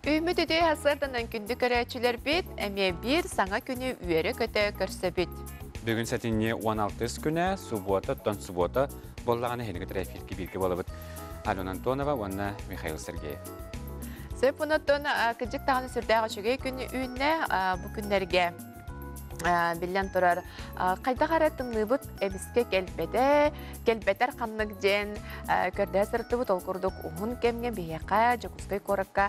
Үміт үдей hasırdan күнді көрәчілер бет, әме бір саңа күні үйері көті көрсі бет. Бүгін сәтіне 16 күні, суббота, болағаны хенгі трафилкі білгі болабыд. Алена Антонова, онна Михаил Сергеев. Сөп ұнаттон күнжік тағаны сүрдәғі шүгей күні үйінне бұл күндерге білен тұрар. Қайда қараттың бұд әбіске келбетер қанлық ден көрді сұртты бұд ол көрдік ұғын кемген бейеқа, жокускай қорыққа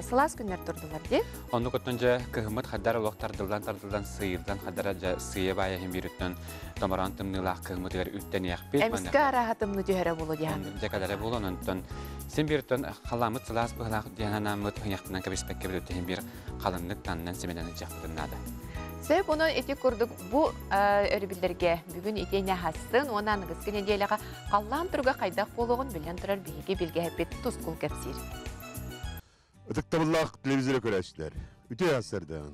сылас күндер тұрдылар деп. Оны көттінже кығымыт қаддар олық тардылдан сыйырдан қаддара сыйы бая хем беріттен томаран тымнылақ кығымытығар үттен яқпет. Әбіске араға тымны дүйері болу дейін. Жекадары болу онын сен беріттен қаламыт сылас бұғылақ дейінанамыт хыняқтынан кәбеспәкке білітті хем бер қалынлық танынан семенені жақпытынады. Сөп оны еті көрдік бұл өрібілдерге бүгін етене хасын, онан ғызғы неделіға қаллан тұрға қайдақ болуғын білен тұрар бейге білге әпет тұскул кәпсер. Үтіктабыллақ телевизоры көрәшілер. Үте асырдан.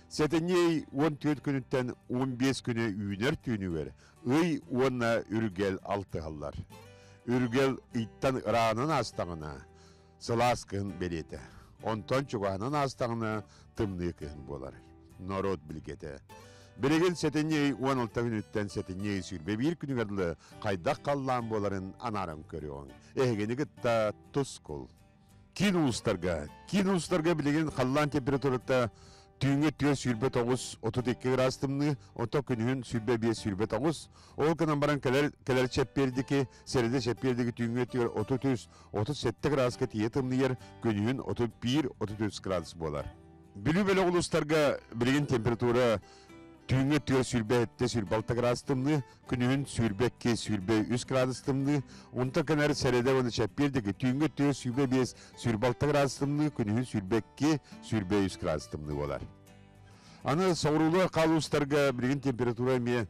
Сәтіней 14 күніттен 15 күні үйінер түйіні бер. Үй онна үргел алты қаллар. Үргел иттан ұрағының астағына сылас кығын береті. Онтон чуғанын астағына тымны кығын болар. Народ білгеті. Біреген сәтіней 16 күніттен сәтіней сүрбе бір күнігерлі қайдақ қаллан боларын анарын көріуің. Әгені күтті тұс қол. Кин ұлыстарға білеген қаллан температурата түйінге түйе сүрбе 9-32 градустымны, ота күнігін сүрбе 5 сүрбе 9. Ол күнін баран кәлер чәппердікі, сәреді чәппердікі түйінге түйе 33-37 градусқа тие тымны ер, күнігін 31-33 градус болар. Білу бәлі ұлыстарға білген температура түйінге түйе сүрбе 7-6 градустымны, күнігін сүрбе 2-3 градустымны, онта кәнәрі сәреді оны чәппердікі түйінге түйе сүрбе 5-6 градустымны, күнігін сүрбе 2-3 градустымны болар. Аны сауырулы қалуыстарға білген температура ме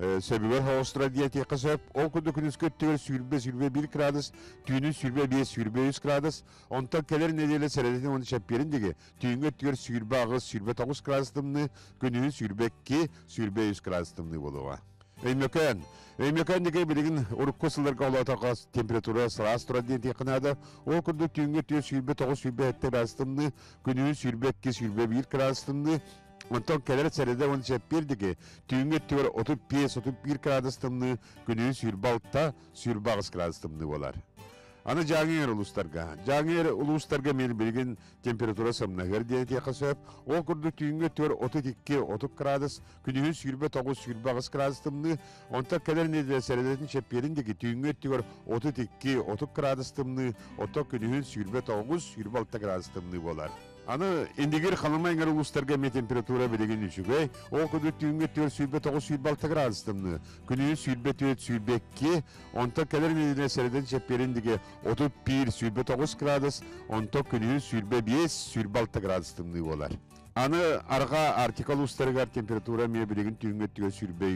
сөбігер хауыстыра диетия қысып, ол күнді күнізгі түгер сүрбе 1 градус, түйінің сүрбе 5-3 градус, онта кәлер неделі сәрәдетін оны шәпперіндегі түйінгі түгер сүрбе 9 градустымны, күнінің сүрбе 2-3 градустымны болуға. Өймекән деге білеген ұрық көсілдерге олатаға температура сылас тұра диетия қынады, ол күнді түйінгі түгер сүрбе 9-7 градустымны, күнінің сүрбе 2-1 градустымны, онтан кәлер сәреді оны шәппердігі түйінге түгер 35-31 градустымны, күнінің сүрбе 6-9 градустымны болар. Аны жаңер ұлыстарға мен білген температура сымнағыр дейті қысып, ол күрді түйінге түгер 32-30 градус, күнінің сүрбе 9-9 градустымны, онтан кәлер неде сәредетін шәпперіндегі түйінге түгер 32-30 градустымны, онтан күнінің сүрбе 9-6 градустымны болар. Аны ендегер қалымайыңар ұлыстарға ме температура білеген үшігі, ол күді түйінге түгер сүрбе 9-6 градустымны, күнінің сүрбе 2, онта кәлер недіне сәреден шәпперіндегі 31-9 градус, онта күнінің сүрбе 5-6 градустымны болар. Аны арға артикал ұстарығар температура ме білеген түйінге түгер сүрбе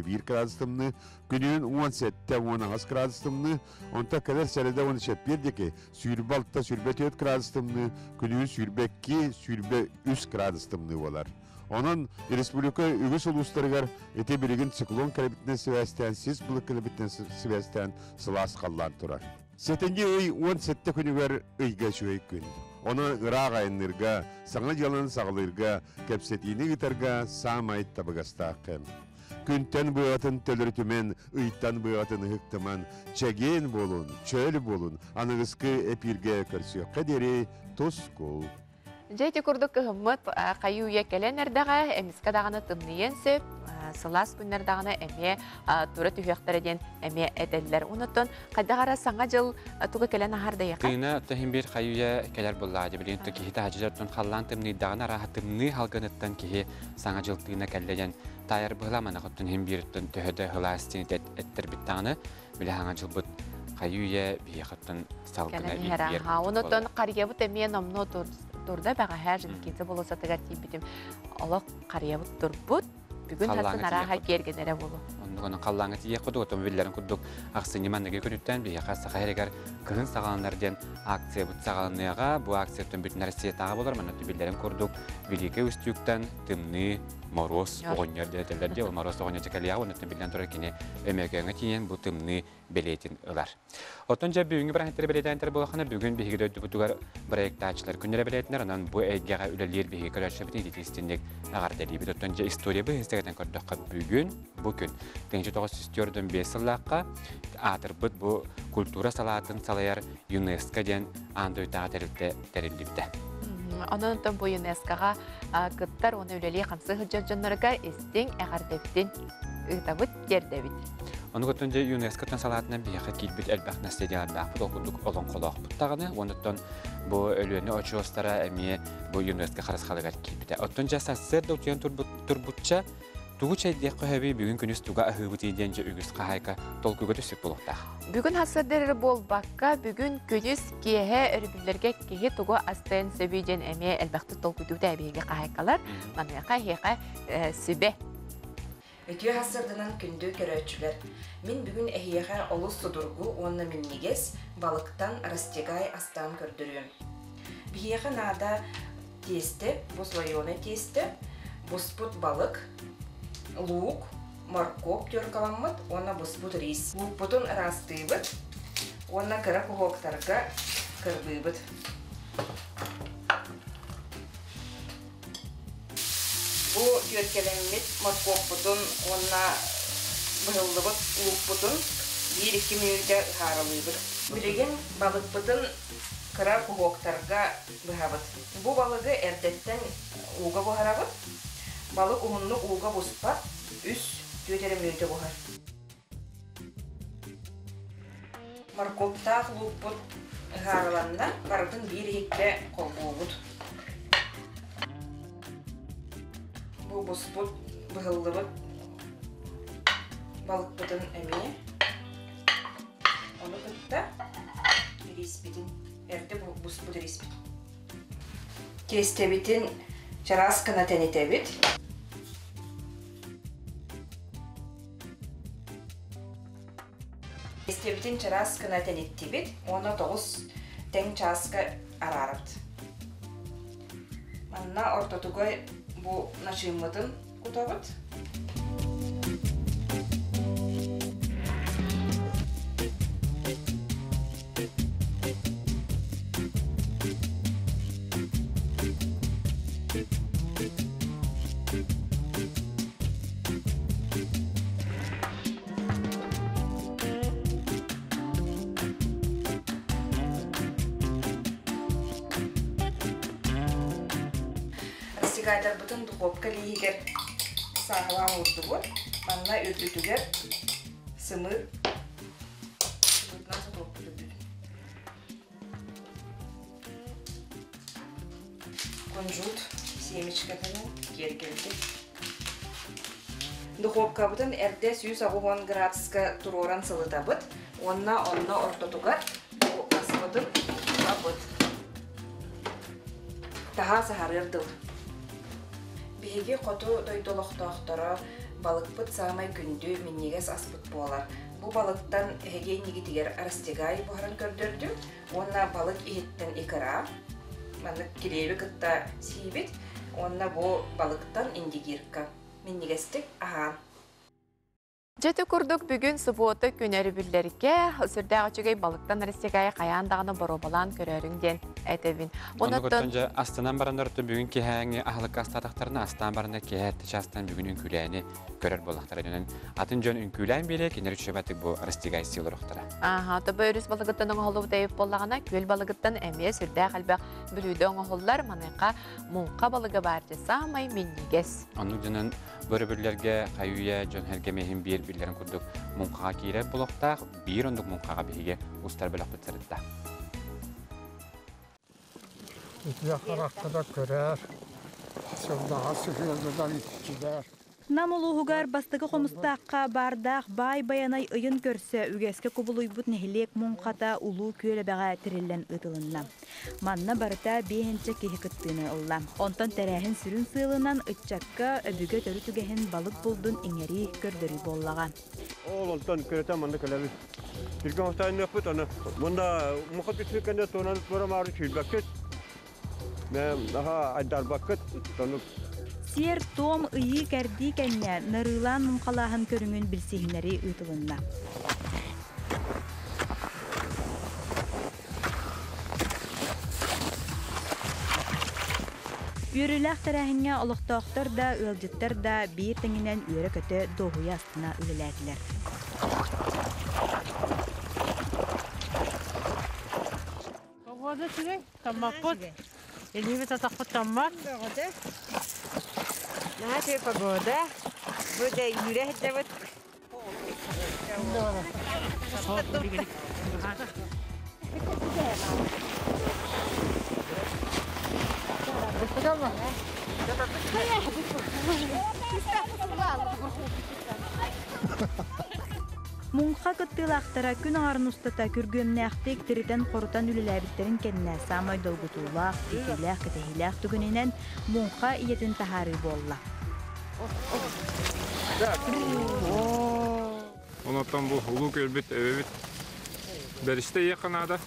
1 градустымны, күнінің 17-10 градустымны, онта кәлер сәреді оны шәппердекі сүрбе 6-4 градустымны, күнінің сүрбе 2-3 градустымны болар. Onun республика үгіс ұлыстарығар ете білеген циклон кәлебітіне сівәстен, сіз бұлы кәлебітіне сівәстен сылас қаллан тұрар. Сетенде өй 17 күнігер өйге шөй күн. Оны ұрақ айынырға, саңа жалын сағылырға, кәпсетейіні ғытарға самайт табығаста қым. Күнтен бұйатын төлір түмен, ұйттан бұйатын ұқтыман, чәген болун, чөл болун, анығысқы әпірге көрсі қадері тұс қол. Жайты күрдік ғымыт қайуя кәләнердіға әміскі дағаны тымныйен сөп, сылас күннердағаны әме тұры түйіқтірден әме әдәлілер. Онытын қайдағара саңа жыл тұғы кәлән ағарда яқа? Қиына тұхын бір қайуя кәлер бұллады. Білген тұ кехеті хажылардың қаллан тымныйдағын араға тымны халғыныттан кехе саңа жыл тұғына кәлдеген тайыр бұғыламаны құттын хем бір түхеді ғыла әстенет әттір біттағыны біле аңа жыл бұд қайуя бейқыттын салғына бейбер. Онытын қария бұд әме номно турда бага her жыл кетсе болса тагар тибитим. Алла кария бұд тұр бұд. Бүгін хатын араға кергенері болу. Onun kallanı diye kudu otomobillerin kuduk aksini mandığı günütten bir yakası hayregar kırın sağlanlardan aksiye bu sağlanıyaga bu aksiyetten bütün Rusya tağı bolar mana tübillerin kurduk birlikte üstükten tımni Moros oğunlar derler diye o Moros oğunlar çekaliya onu tübillerin torakini emeğine tiyen bu tımni beletin ılar. Otunca bugün bıraktığı belediyeler bu akına bugün bir hikayede tutugar bıraktıkçılar günlere belediyeler onun bu eğgara ülelir bir hikaye şöbeti istendik agar deli bir otunca istoriya bu hisseden kurduk bugün tenci toğuz istiyordum 5 yıllıkka atırбыт bu kultura salatın salayar UNESCO-den andoytağa terilibde. Onun da bu UNESCO-ga kıttar onu üleli kamsı hıcırcınlarga istin eğardevdin ıtabıt yerdevit. Onu götünce UNESCO-dan salatından bir yakı kilbit elbaq naslediyar baqbıt okuduk olan kolaq buttağını. Onuttan bu ölüyeni oçuostara emiye bu UNESCO xarasqalıgar kilbite. Otunca sassır da utuyan turbutça Tuğu çaydiyak qohabi bugün günüz tuğa ahıbıt edence ügüs qahayka tolkuga düşük buluqtaq. Bugün hasırları bol bakka, bugün günüz kihe örübüllerge kihe tuğu astayın söbüyden emeye elbaqtı tolkudu da ebiyege qahaykalar. Manıyaqa heqa sübe. Ötüye hasırdının kündü göröçüler. Min bugün ehiyeqa olus sudurgu onna minniges balıktan rastegay astan kördürüyüm. Bihiyeqa nada testi, buslayone testi, busput balık, лук, морковь тёркаламмыт, онна буспут рис. Лукпутун растыйбыт, онна кыра кухоктарга кырбыйбыт. Бу тёркелеммит морковпутун, онна быһыллыбыт лукпутун 1-2 минутта харалыйбыт. Билеген балыкпутун кыра кухоктарга быһабыт. Бу балыгы эрдеттен уга быһарабыт. Balık umunlu uğga buspat, üst tüyterim yöte buhar. Markoptaq luput harlanna, baradın bir hekle kolbuğut. Bu busput bıhıllıbıt balık bıdın emeği. Onu bıtta rispitin, erte bu busput rispit. Kestebitin çaraskına tenitebit. Kestebitin çaraskına tenitebit. Ona 9 ten çaska ararıpt. Manna ortatuga bu naşımıdın kutabıt. Gaydar bütün dukopka lihiger sağlam urdu bu. Manna ürdütüger sımır. Nasıl dukopka ürdütü? Konjut semечкадан кергелди. Духовка бүтүн эрде 190 градуска туроран сылытабыт. Онна ортотугар бу асыбытын абыт. Таха сахарырдыл. Биһиги хоту дойдолохтоохторо балыкпыт саамай күндү миннигес аспыт буолар. Бу балыктан эһегей нигитигер арастегай буһаран көрдөрдүм. Онна балык иһиттен икыра. Маннык килеби кытта сиибит. Онна бу балыктан индигирка. Миннигестик аһаан. Жеті күрдік бүгін сұбуыты көнәрі бүлдерге сүрдәғі чүгей балықтан рестегай қаяндағыны боробалан көреріңден әтебін. Оны көттінже астынан барандарты бүгін кехәңі ағылық астатақтарына астан барандар кехәтті шастан бүгін үнкүләйіні көрер болақтар әдінен. Атын жөн үнкүләйін бейле кенер үшебәтік бұл рестегай силыр оқтара. Табы өріс балығыттан оңғылу дайып болағына көл балығыттан әмие сүрдәғ әлбәқ бүлуді оңғылар манайқа мұңқа балығы бар жаса амай меннегес. Оның жөнін бөрі-бүрлерге қайуя жөн әргемейін биллерин курдук мункага кире блоктак бир ондук мункага биге устар белек битсеритте. Я характера көрер. Сылдага сыгылдан иччилер. Намулугар бастығы қомыстаққа бардақ бай баянай ыйын көрсі үгеске кубулуйбут нехилек мунқата улу көлебеға тірілен ұтылынна. Манна барыта бейінче кехікіттіні ұлла. Онтан тәрәхін сүрін сыйлынан үтчакка өбіге төрі түгехін балық бұлдың еңері көрдірі боллаға. Ол онтан көретін манда көлеміз. Түрген ұстайын өкпіт оны. Мұнда мұқыт үтсіккенде тонан бұрамары күйілбәккет. Мен айдар бақыт тонып. Сер том ыйы кәрді кәнне нарылан мұнқалағын көріңін білсейінері ұтылынна. Үріләқ тәрәхінге олықтақтар да, өлжіттар да бір тәңінен өрі көті доғуя астына үліләділер. Погода сирек, таммақпыт. Елімі татақпыт таммақ. Нахати погода. Буде юрeh дават. Мунха кыттылақтара күн ағарын ұстата күргөннәқтек тіріден қорытан үліләбіттерін кәніне самай долгутулақ, текеләқ, кәтәхиләқ түгінінен мунха иетін тахары болла. Онаттан бұл ұлу көлбет, әбебет. Бәріште еқанада.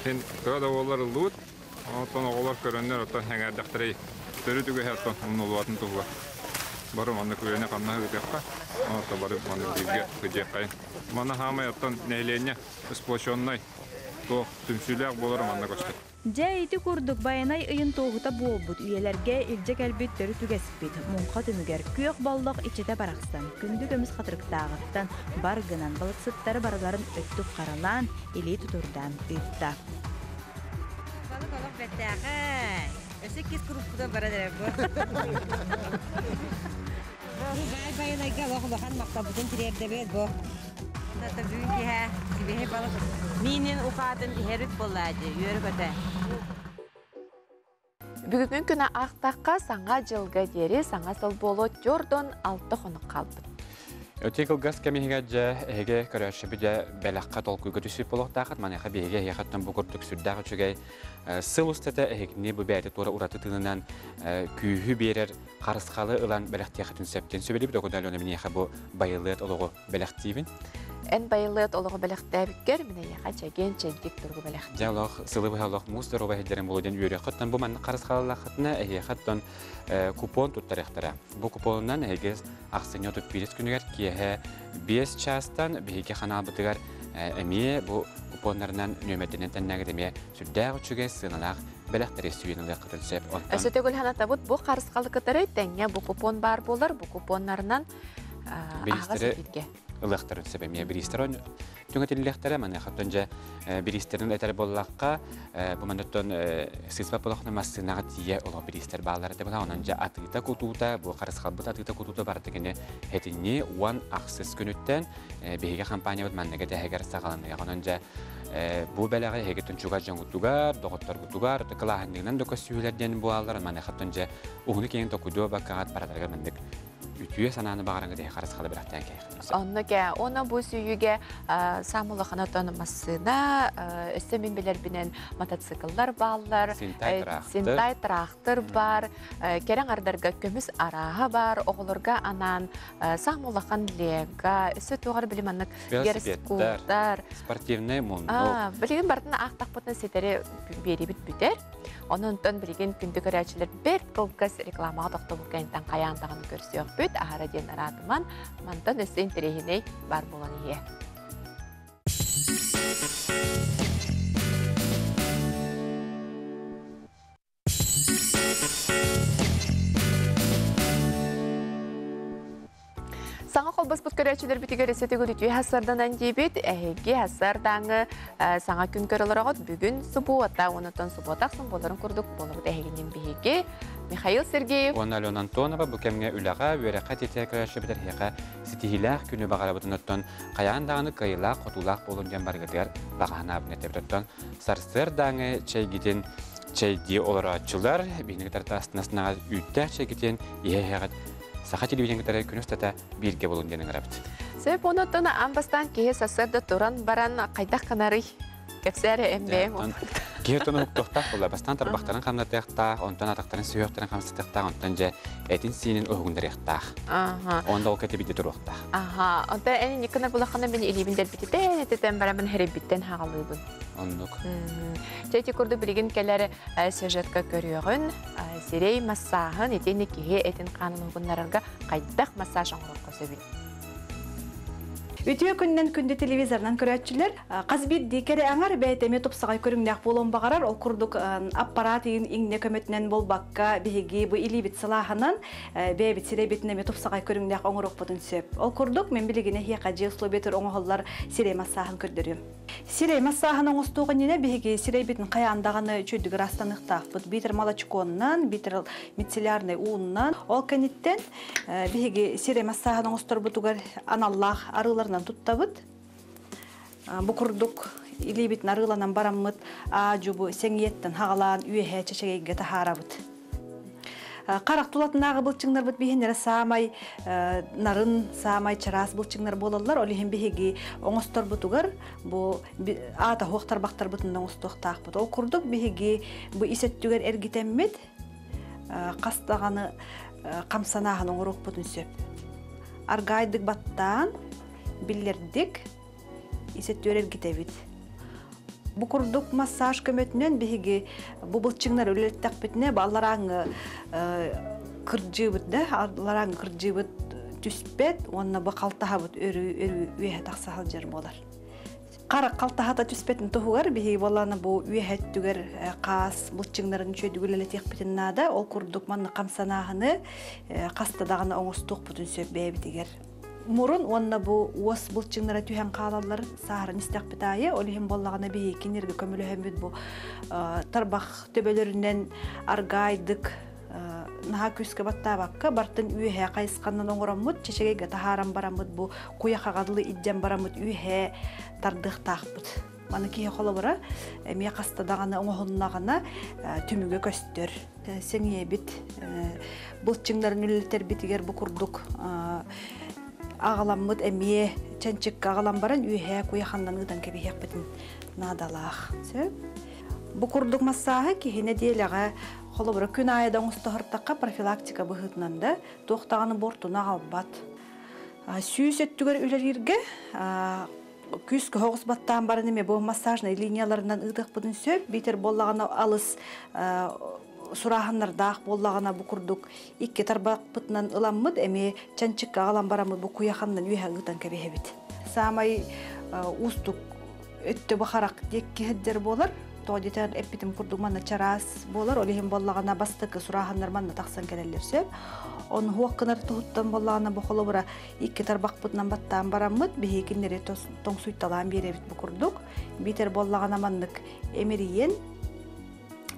Мен қағада олар ұлуыт. Онаттан оғылар көрінлер, оттан әңәрдәқтірей. Төрі түгі әттан ұлын ұлуатын тұғыла. Барым анны көріне қанна өтеққа. Онатта барым анны бізге күдек қайын. Мана хамай оттан нәйлейіне сплошоннай. Тоқ түмсүләқ боларым анна көшті. Жәйті күрдік баянай ыйын тоғыта болбут, үйелерге илжек әлбет төрі түгеспет. Мұнқа түнігер көк балдық ичете барақсан. Күнді көміз қатырықтағыттан бар гынан балықсыттары барыларын өттік қаралан, елей тұтырдан ұйтта. Балық бәттәғай. Өсі кес күріппіда барадыр бұл. Баянайға лоқылыған мақтабудың тірерді бет бұл. Ната бүгінгі ха, кібеге балық. Менен ұқатын әріт болады, үйері көті. Бүгінгі күні ақтаққа саңа жылға дері саңа сол болу жордон 6 қонық қалбыд. Өтекіл газ кәмейге жа әйге көрәші біде бәліққа толқуға түсіп болуқтақыд, манайға бейге еқаттан бұғырдық сүрдағы жүгей сыл ұстата әйгіне бұл бәйді тура ұраты тыңынан күйі берер қарысқалы ұлан бәліқтеқетін сәптен сөбелі біді оғыдал оны менеға бұл байылыет олығы бәліқтейбін. Ән байылыет олығы бәліқтәбіккер, міне еқа чәген чәндік тұрғы бәліқтей. Жалақ, сылы бұғалық мұстыр обайдерін болуден үйрі қыттан бұл мәнні қарысқалылақытына әйге қыттан купон тұттарықтыра. Бұл купонынан әйге ақсыне тұт берес күнігер кеге 5 частан бейге қанал бұтығар әмие бұл купонларынан нөмәдінен тәннәгідеме сүрдәғ үчіге сыналақ бәліқтері сүйінілі қытын сөп. Өсөте гүлханата бұд бұл қарысқалы кітары тәңе бұл купон бар болар, бұл купонларынан ағыз етілге. Ылықтарын сөбәмия бірістерін түңетіліліктері, мәне қаптан жа бірістерін әтәрі болаққа бұмандықтан сызба болақына массынаға тие олы бірістер бағалары да бұла, онан жа атыта күтуыта, бұл қарысқалбыт атыта күтуыта бардығыны әтіне уан ақсыз күніттен бейге компания бұд мәннеге дәхегер сағаланы. Онан жа бұл бәліғі әгеттін чуға жан күтуғар, доғыттар күтуғар, қылағындығынан доқа сүйелерден бұлалар, мәне қаптан жа ұғыны кейін тоқуды баққағат барадарға мәндік. Ütüye sananı bağıranga deyə qarısqalı bıraxdan kəyik. Ona bu süyüge samılı xanatan masına, östemin bilen motosikllar bağlar, sintay traktör var, keren ardarga kömüs arağı var, oğulurga anan samılı xan lega, öste tuğar bilimanlık geriskuldar. Sportivnay mundu. Bilgin bardan aqtaq botan seteri beri bit büter. Onundan bilgin gündü görəçiler bir qılqas reklamağa toxtu bu kəntan qayandağını görsüyor büt. Ahara diyen aradıman, mantan öste interehine var bulan iyi. Sana kolbas bu körəçilər biti görəsəti görütüyü hasardanan debit, əhəgi hasardanı sana gün görülürəğət bugün subota, onundan subotaq sımbolların kurduk boluğu əhəginin bihigi. Mikhail Sergeyev. Ona Alena Antonova bu kəmgə üləğə vərəqət etəyə körəçə bidər heqə sitihilaq günü bağara budunatdan qayandağını qayılaq, qotulaq boluncan bargıdər bağana abinətə birətdən sarsırdanı çay gidin çay diye olarak açılar. Birini tarafta aslında üttək çay gidin heqət саха телевидениялары күнөстәтә бирге болун денең рабит. Сөп онотона амбастан кеhe сасырда туран баран кайдак канары кепсәре эмбе. Киетоны тоқтақ бола бастан тарбақтарын қамна таяқтақ, онтан атақтарын сүйөқтарын қамсы таяқтақ, онтан же әтін синин өгіндер яқтақ. Онда ол кәте бейді тұрықтақ. Онта әне некінар бұлаққана мен елебіндер бітетен, әтетен барамын хәребіттен хағалуыбын. Ондық. Жәйті көрді білген кәлері сюжетка көріғын, сирей массағын, әтені кеге әтін қанын ұғынларарға қайдақ массаж оңырып көсөбіл. Үтіе күннен күнді телевизорнан көрәтчілер, қазбет декері аңар бәйтеме топсағай көріңдәқ болуын бағарар, ол күрдік аппарат еңне көметінен бол баққа бейге бұл илебет сылағынан бәйбет сиребетінеме топсағай көріңдәқ оңырық бұдын сөп. Ол күрдік мен білігіне хеқа жесло бетір оңығылар сирей массағын көрдірем. Сирей массағын оңыстуғын ене бейге сиребетін қаяндағаны чөйдігі растанықтақ бұд. Бейтір малачконнан, бейтір мицеллярный уыннан. Ол кәнеттен бейге сирей массағын оңыстыр бұтығар аналлах арылар туттабыт. Бу курдук илибит нарыланан бараммыт ажубу сеңиеттен хагалаан үйе чечегейге тахарабыт. Карак тулатынагы былчыңнар бит бихендер самай нарын самай чарас былчыңнар болалар. Олихин бихиги оңостор бутугар бу ата хоктар бактар бутун оңостоктак бут. Ол курдук бихиги бу исеттүгер эргитеммит кастаганы камсанагын оңорук бутун сөп. Аргайдык баттан биллердик исеттөрер гитебит. Бу курдук массаж көмөтүнөн биги бу былчыңнар өлөттак битне баллараңы кыржыбыт да, аллараңы кыржыбыт түспет, онна бу калтахабыт өрү таксахал жер болар. Кара калтахата түспетин тугар биги баланы бу үйөттүгөр кас былчыңнарын чөйдүгүлөлө текпитин нада, ол курдук манны камсанагыны кастадагыны оңостук бутун сөп бебитигер. Мурун онна бу уос булчыңнара түйен каалалар саарын истек битайы, олихин боллагана бейі кенерге көмілі бит бу тарбақ төбелерінен аргайдык наха күске баттабакка бартын үйе кайысканнан оңораммыт, чечегеге тахаран бараммыт бу куя кагадылы идден бараммыт үйе тардық тақпыт. Маны кие қолы бара, әме қастадағаны оңғылынағына түміге көстер. Сеңе бит, бұлтчыңдарын үлілтер бітігер бұ күрдік ағаламмыд әме чәнчік ағалам баран үйе куяхандан ұдан кебехек бітін надалақ. Бұ күрдік массағы кейіне дейліға қолы бара күн айадан ұстығыртаққа профилактика бұғытынанда тоқтағаны бортуна албат. Сүйіс өттігер үлерерге күскі хоғыз баттан барын еме бұл массажный линияларынан ұдық бұдын сөп, бейтер боллағына алыс сураханнардақ боллағына бұ күрдік икке тарбақ бұтынан ұламмыд, әме чанчық ағалан барамыд бұ куяханнан үйе ұғытан кәбе бет. Самай ұстық өтті бұқарақ декке хәддер болар, тоғдетен әппетім күрдік манна чарас болар, олихин боллағына бастықы сураханнар манна тақсан кәрелер сөп. Он хуаққынар тұғыттан боллағына бұқылы бұра икке тарбақ бұтынан баттан барамыд, бейекіндері тоң сұйтталан беребет бұ күрдік. Бейтер боллағына маннық әмериен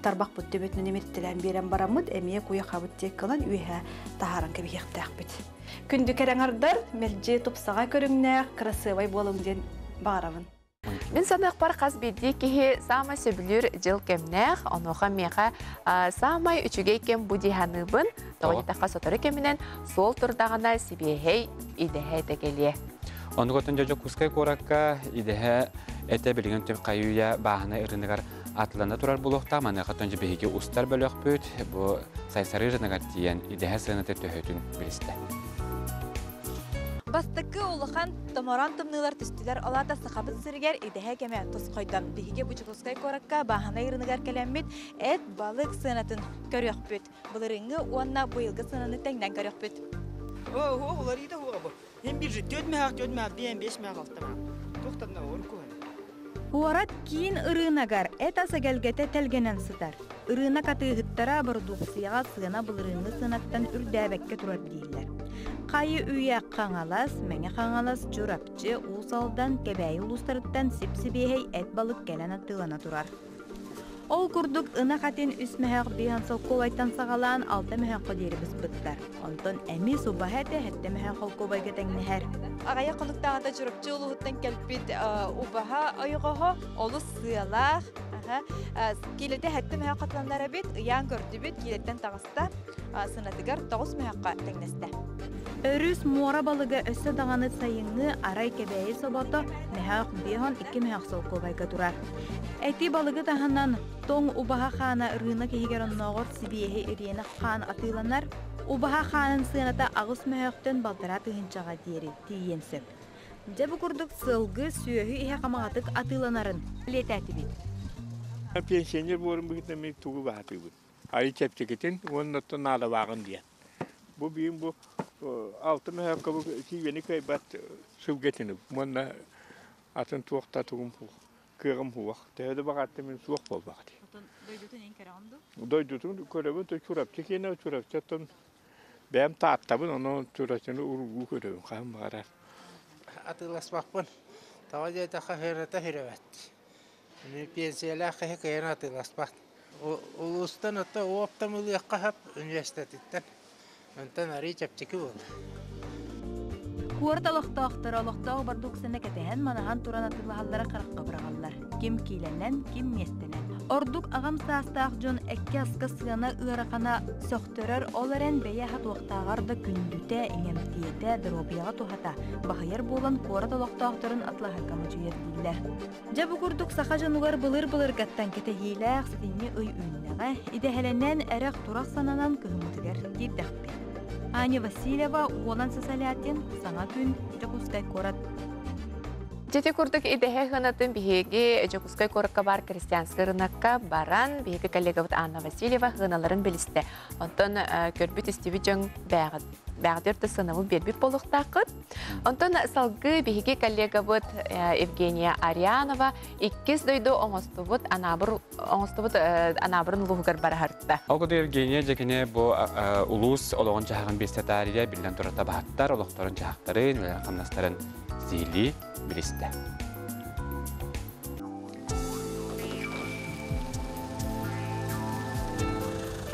тарбақ бұт төбетінен еметтілен берен барамыд, әмее куя қабыт тек қылан үйе тахаран кәбейектәк бет. Күнді кәрәңардар, мәлже тұпсаға көріңнәк, красывай болуңден бағаравын. Мен санақ бар қаз бейді кеге самай сөбілер жыл кемнәқ, онуға меға самай үчіге кем будиханыбын, тоғытаққа сотары кемінен сол тұрдағына себейхей идехей тәгеле. Оны көтін жөжі күскай қораққа идехе әті білген түп қайуя бағына үрінігар атлана турар булохта маны хатонжи беге устар бөлөк бүт бу сайсары жынагар тиен идеха сынаты төһөтүн билисте. Бастыкы улахан томоран тымнылар түстүлөр алата сахабыт сыргер идеха кеме тус койдан беге бучукускай коракка бахана ирыныгар келеммит эт балык сынатын көрөк бүт. Булырыңы уанна буйылгы сынаны теңден көрөк бүт. Олар иде хуабы. Hem bir tödmәк, 5 мәк алтыма. Тоқтадна орку. Хуарат кийин ырынагар этаса келгете телгенен сытар. Ырына катыгыттара продукцияга сына булырыны сынаттан үрдәбекке турар дийлер. Кайы үйе каңалас, меңе каңалас журапчы усалдан кебәй улустарыттан сипсибехей эт балык келен атылана турар. Ол курдук ына катын үсмәһәк биһансыл ковайтан сагалан алты мәһәк кодерибез быттар. Онтон эми субахәте хәтте мәһәк ковайга тәңнәһәр. Агая конуктагында журапчы улуттан келбит убаха ойгоһо олус сыялах. Килете хәтте мәһәк катланлары бит, ян көрдү бит, килеттен тагыста сынатыгар 9 мәһәкка тәңнәстә. Өрүс муара балыгы өссө дағаны сайыңны арай кебейі собото нэхақ бейхон 2 мэхақ солко байга турар. Әйти балыгы таханан тоң убаха хана ырына кехигер онноғыр сибиехи ириені хан атыланар, убаха ханын сыйната ағыс мэхөктен балтара тыгынчаға дери тиен сөп. Жабы курдук сылгы сүйөхі ихе қамағатык атыланарын летәті бит. Пенсионер болым бұғытна мен туғы бағаты бұд. Айы чәпчекетін, оның отты нада бағын дейін. Бұл бейін бұл 6 мәхәққа бұл кейвені кайбат сөвгетініп. Мұнда атын туақта туғым бұл, күйгім бұлақ. Тәуді бағатты мен суақ бол бағады. Дойдутын ең кәрағымды? Дойдутын көребін, чурап чекені, чурап чаттым. Бәм тааттабын, оны чурапчаны ұрғу көребін, қағым бағарар. Атыласпақпын. Тава жайдаққа херата херевәтті. Пенсиялы аққы кайын атыласпақ. Улустан отта оптам ұлыққа хап университеттен. Онтан арый чәптекі болды. Куарт олықтақтар бардук сәне кәтәһән манахан туран атылағалары қараққа бұрағалар. Кем кейленен, кем местенен. Ордук ағам састақ жон әкке асқа сығана ұғарақана соқтырыр оларен бәйе хат уақтағарды күндіте, еңемтиеті, дробияға тухата. Бағайыр болан куарт олықтақтарын атлаға камы жүйерділер. Жабы күрдік сақа жануғар бұлыр-бұлыр гаттан кәтәхейләқ сәтіне ұй үйінеға, идәхәленен әрақ тұрақ сананан күхімітігер дейдіқпен. Аня Васильева, Уолан Сасалятин, саңа күн, Жакускай корат. Жете күрдік идеhe ғанатын бігеге Жакускай коракка бар крестьянскай рынакка баран бігеге коллегавыт Анна Васильева ғаналарын білісті. Онтон көрбіт істеуі жон бәғдерді сынавы бербіп болуқтақыт. Онтон салғы бігеге коллегавыт Евгения Арианова 2 дойды оңыстывыт анабырын луғығар бара хартта. Олғыды Евгения жекіне бұл улус олығын жағын бестетария білден тұрата бағыттар, олықтарын жағықтарын, қамнастарын зейли білісті.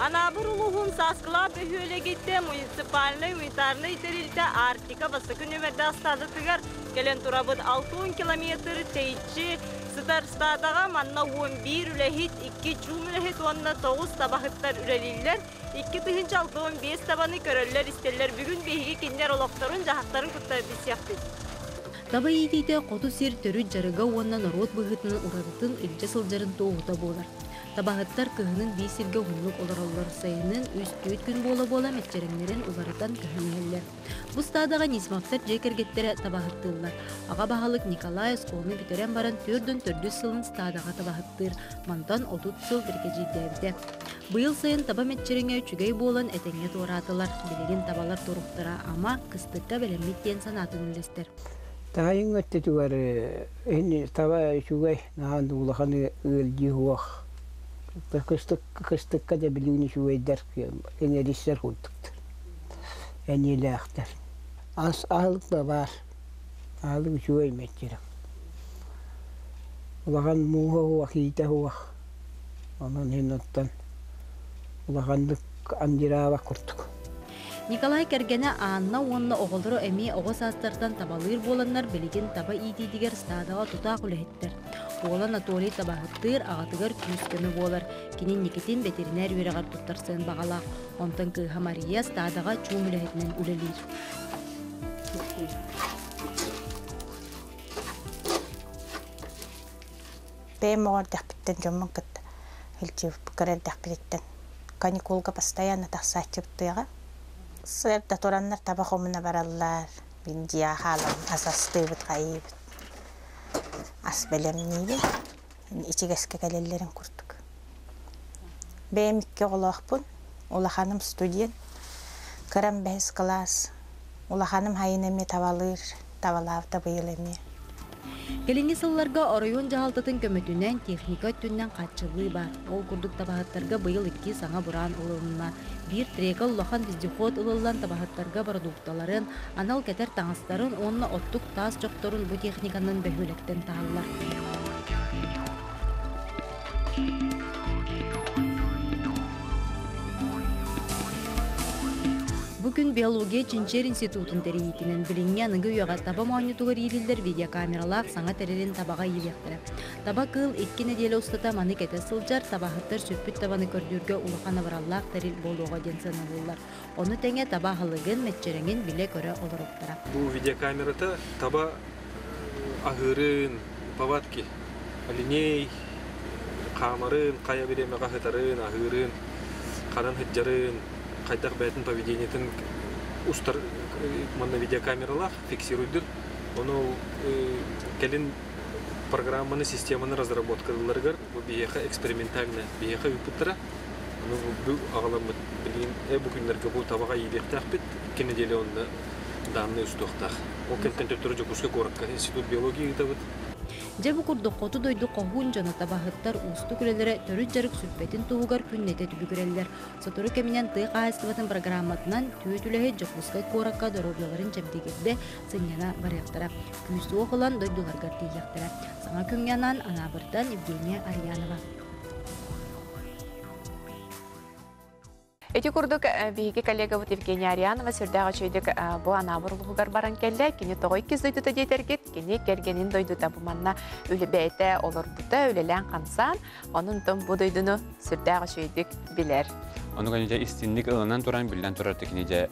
Анабыр улуғын сасқыла бөхөлі кетті муниципальный унитарный терилті Артика басықы нөмірді астады түгер келен тұрабыд 60 километр тейтші сытар стадаға манна 11 үләхет 2 чум үләхет онна 9 табақыттар үләлілер 2 тыхынчы 6-15 табаны көрілер істелер бүгін бейге кендер олақтарын жағақтарын күтті бісияқты. Таба етейді қоту сер түрі жарыға оннан рот бұғытының ұрадытын үлчі сылжарын тоғыта болар. Табағыттар күйінің бейсерге ғұнлық олар сайының үст-түйт күн бола-бола мәтчеріңлерін оларыдан күйінелер. Бұл стадаға низмақтар жекергеттері табағыттылар. Аға бағалық Николай Сколны бітерен баран 4-4 сылын стадаға табағыттыр. Мантан 30 сыл бірге жейдәбді. Бұйыл сайын таба мәтчеріңе үчігей болан әтеңе торатылар. Білеген табалар торуқтыра, ама қыстыққа бәлеметтен санатын үлестер. Тағайын өтті түгер, таба үчігей нағанды ұлақаны өлді хуақ. Кыстыкка да билүүнү шуйдар энерисер кулдуктар. Энелактар. Алык да бар. Алык шуй метчер. Улаган муга вахита хуа. Анан хенаттан. Улагандык андирава курдук. Николай Кергене Анна онна оғылдыры әме оғыз астардан табалыр боланнар білеген таба идейдігер стадаға тұта құлеттер. Оғылан Анатолий табағыттыр ағатығар күскіні болар. Кенен некетен ветеринар өріғар тұттарсын бағалақ. Онтан кыға Мария стадаға чум үләхетінен үлелер. Бәйім оғыр дәқпіттен жомын күтті. Үлчіп көрер дәқпіттен. Каникулға постоянно тақсатчып тұйға. Сырда тораннар таба хомуна бараллар. Бин жия халам асастыбыт кайыбыт. Ас белемнейді. Ичигеске кәлелерін күрдік. Бәйім 2 олақпын. Улаханым студент. Кырам бәйіз класс. Улаханым хайынеме тавалыр. Тавалавда бұйыл еме. Келеңе сылларға орайон жағалтатын көмөтінен техника түннен қатшылы бар. Ол күрдік табағаттарға бұйыл 2 саңа бұран ұлынына. Bir трека улахан вездеход ылылан табағаттарға бардуқталарын, анал кәтер таңыстарын, онына оттық тас жоқтырын бұ техниканын бәхөлектен тағылар. Бүгін биология Чинчер институтын терейітінен білінген ұғы үйаға таба мауынетуғыр ерілдер видеокамералақ саңа терерін табаға електірі. Таба кыл 2 неделе ұстата маны кәті сылжар, табағыттар сүрпіт табаны көрдүрге ұлықаны бараллақ терил болуға денсен олылар. Оны тәңе таба халығын мәтчереңін біле көрі олырыптыра. Бұл видеокамерата таба ағырын, паватки, алиней, қамарын, қая береме қағытарын, ағырын, қанан хыджарын, қайдақ бәтін поведениетін ұстар манна видеокамералар фиксируйдыр. Оны кәлін программаны, системаны разработкаларгар, бұл бейеқа экспериментально, бейеқа үпіттіра. Оны бұл ағаламы білген бүкіндерге бұл табаға ебектақ бет, кені деле онда данны үстіқтақ. Ол контенттері жоқұсқа қорыққа институт биологии ұтабыд. Жабы күрді қоты дойды қоғын жана табағыттар ұсты күрелері түрі жарық сүрпетін туғығар күннеті түбігірелер. Сотыры кемінен тұйық ағыстыбатын программатынан түйетілігі жоқұсқа қораққа дұрылыларын жабдегерді сыңяна барықтыра. Күйісі оқылан дойдыларғар дейяқтыра. Саңа күнянан Анабырдан Евгения Арьянова. Эти курдук биһиги коллега вот Евгения Арьянова сырдага чөйдүк бу анабырлыгар баран келде, кини тогой киз дойдута дейдергет, кини кергенин дойдута бу манна үлебейте олорбута, үлелен кансан, онун том бу дойдуну сырдага чөйдүк билер. Onu kanıca istinlik ılından turan bilden turardı kinece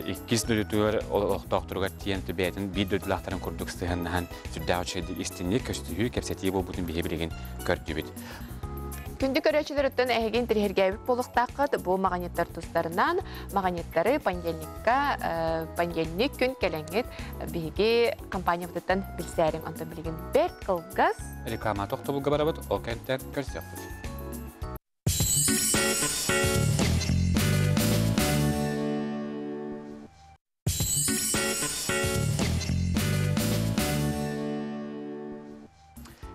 ikiz dödütüler oktokturgar tiyentü beytin bir dödülaktarın kurduk sıhınnahan sürdağ çeydik istinlik köstühü kepsetiye bu bütün bihebiliğin kördübüt. Күнді көрәчілер өттен әйген тіргергәбік болықтақыд бұл мағанеттар тұстарынан мағанеттары пандельник күн кәләңет бігі компания бұтыттан білсәрін антон білген бір қылғыз. Реклама тоқты бұлға барабыд, ол кәнттер көрсек бұд.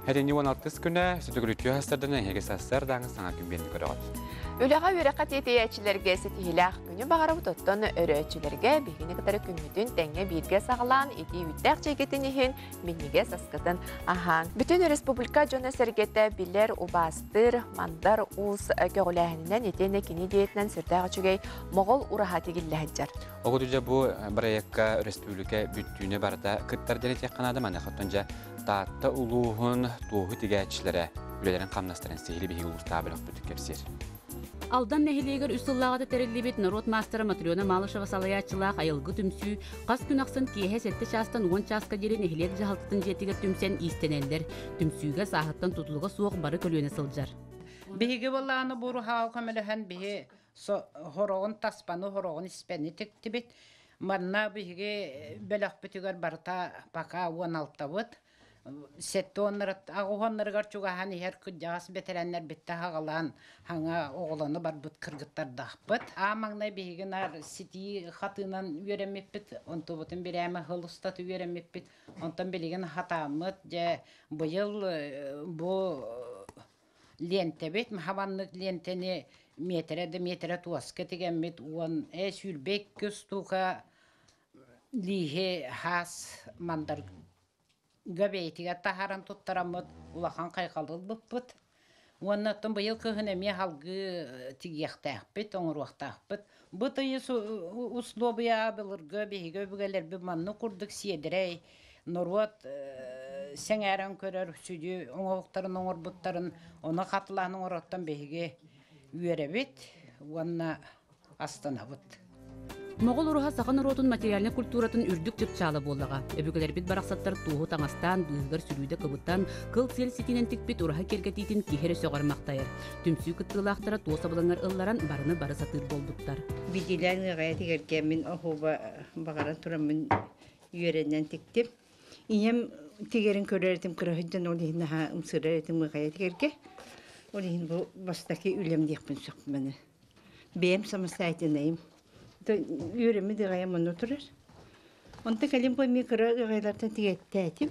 Әдені 16 күні сүтігілітіу әстерден әйге сәстер даңы саңа күнбенді көріғат. Өліға өріқат етейәтшілерге сетігіләқ күні бағарып тұттын өріәтшілерге бігіні қытары күнмүдін тәңе бірге сағылан еті үттәқ чегетін ехін менеге сасқытын ахан. Бүтін республика жоны сәргетті білер ұбастыр, мандар ұз көғіләхінінен етені кені дейетінен сүртәғі чүгей моғол ұрахаты келләхіджар. Оғыдыжа бұл бірайекка республика бүттүйіне барда күттарден етек қанады маны қаттынжа Taatта uluğun tuğu tigəçlərə ülələrin qamnastırın sehili bihi ulustabılıq bütük kepsir. Aldan nehiliyegar üsullağıda terellibet narot mastera Matriona Malышева салаячылақ айылғы түмсі, қас күн ақсын кейе сәтті шастан 10 часқа дере нехилет жағалтытын жетігер түмсен истенелдер. Түмсүйге сағыттан тұтылығы суық бары көлуені сылжар. Биһиги боллааны буру хау камелехан биһи хорогон таспаны хорогон испени тектибет. Манна биһиги белах бүтүгөр барта пока 16 быт. Сеттоннарат агуоннаргар чугахан ихер күдjagас бетереннер битте хагалан хаңа оголаны бар бут кыргыттар дахпыт. Амаңнай биһигинар сити хатынан үйремеппит, онто бутун биреме хылыстат үйремеппит. Онтон билеген хатамыт же быйыл бу лентебет махабаннык лентени метре туаска тегенмет уон сүлбек көз тука лихе хас мандар Göbeğitiga taharan tuttaramıd, ulakan kaykalıl bıppıt. Ondan bıyıl kıhınemi halgı tigiyaktaaqpıt, onuruaqtaaqpıt. Bıtıyı uslobuya bilir göbeği göbeğeler bir mannu kurduk siyedirey. Norvat sengeren körür südü, onuqtarın onurbuttarın, onu katılanın onuqtan beğige üyerebit, onna astanabıt. Моғол уруха сақан уротун материальный культуратын үрдік жырчалы болыға. Өбігілер бит барақсаттар туғы таңастан, дүйгір сүрүйді кыбыттан, кыл сел сетінен тікпет ураха кергетейтін кехері соғар мақтайыр. Түмсүй күттілақтара туоса бұлыңар ылларан барыны бары сатыр болбуттар. Бидилерін ғайты кергемін оғуба бағаран тұрамын үйеренен тіктім. Инем тегерін көреретім кірахыджан олығын аға ұмсырыретім ғайты керге. Олығын бұл бастаки үлем дейқпін соқпаны. Бейім самастайтынайым. Үйреми де ғайамын отырыр. Онта кәлем бой микро ғайлардан тегетті әтім.